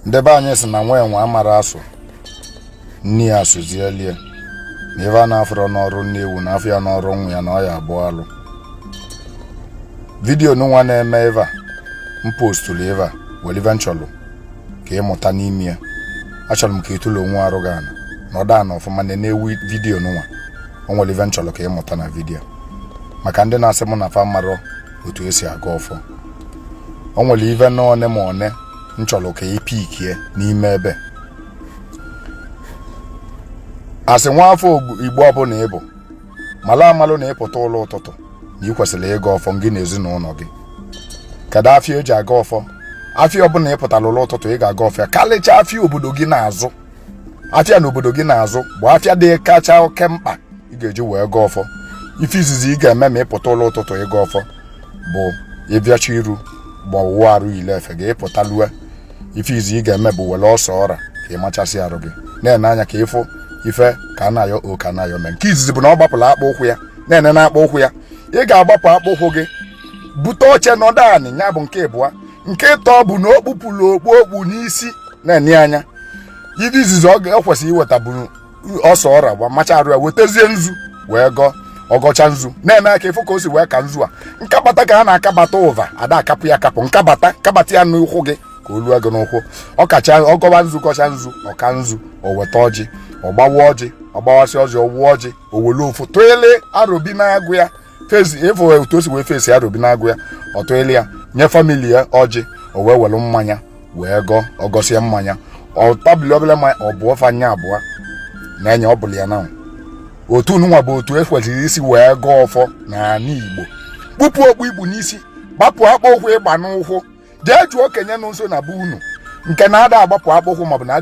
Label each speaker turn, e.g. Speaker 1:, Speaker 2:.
Speaker 1: ndebe anyị si na nwa enwe amara asụ nni ya asụzielie na ebe a na-afọrọ n'ọrụ nne ewu na afọ ya n'ọrụ nwa ya na ọ ya abụọ alụ vidiyo nwa na-eme ebe a mpostụlụ ebe a welive nchọlụ ka ịmụta n'ime ya achọrọ m ka ịtụle onwe arụ gị ana na ọ daa na ọfụma na-ewu vidiyo nwa o nwelive nchọlụ ka ịmụta na vidiyo maka ndị na-asị m na fa marọ otu esi aga ọfọ o nwere ive na one ma one nchọrọ ka ipikie n'ime ebe asị nwa afọ Igbo ọbụla ịbụ mala amalụ na ịpụta ụlọ ụtụtụ na ị kwesịrị ịga ọfọ gị na ezinụlọ gị kedu afịa eji aga ọfọ afịa ọbụla ịpụtara ụlọ ụtụtụ ị ga-aga ọfịa kalịcha afịa obodo gị na-azụ afịa na obodo gị na-azụ bụ afịa dị kacha oke mkpa ị ga-eji wee gaa ọfọ ife izizi ị ga-eme ma ịpụta ụlọ ụtụtụ ịga ọfọ bụ ịbịacha iru gba ọwụwa arụ ile efe gị ịpụta lue ife izi ị ga-eme bụ were ọsọ ọra ka ị machasị arụ gị na-ene anya ka ịfụ ife ka a na-ayọ o ka na-ayọ mee nke izizi bụ na ọ gbapụrụ akpa ụkwụ ya na-ene na akpa ụkwụ ya ị ga-agbapụ akpa ụkwụ gị bute oche nọdụ anị ya bụ nke ịbụa nke ịtọ bụ na o kpupụrụ okpu n'isi na-ene anya ife izizi ọ kwesịrị iweta bụ ọsọ ọra gba macha arụ ya wetazie nzu wee gọọ ọgọcha nzu na-eme aka ịfụ ka o si wee ka nzu a nkabata ka a na-akabata ụva ada akapụ ya akapụ kabata ya n'ụkwụ gị ka o lue gị n'ụkwụ ọgọba nzu kọcha nzu ọka nzu o weta ọjị ọgbawa ọjị ọgbawasị ọjị ọwụwa ọjị o wele ofu toele arobi na-agụ ya fezi ịfụ otu o si wee fesi arobi na-agụ ya ọ toele ya nye famili ya ọjị o wee welu mmanya wee gọọ ọgọsie mmanya ọ tabili obele mmanya ọ bụ ọfanya abụọ na-enye ọbụla ya na otu nwa bụ otu ekwesịrị isi wee gaa ọfọ n'ala Igbo kpụpụ okpu igbu n'isi gbapụ akpa ụkwụ ịgba n'ụkwụ jee jụọ okenye nọ nso na be unu nke na-ada agbapụ akpa ụkwụ maọbụ na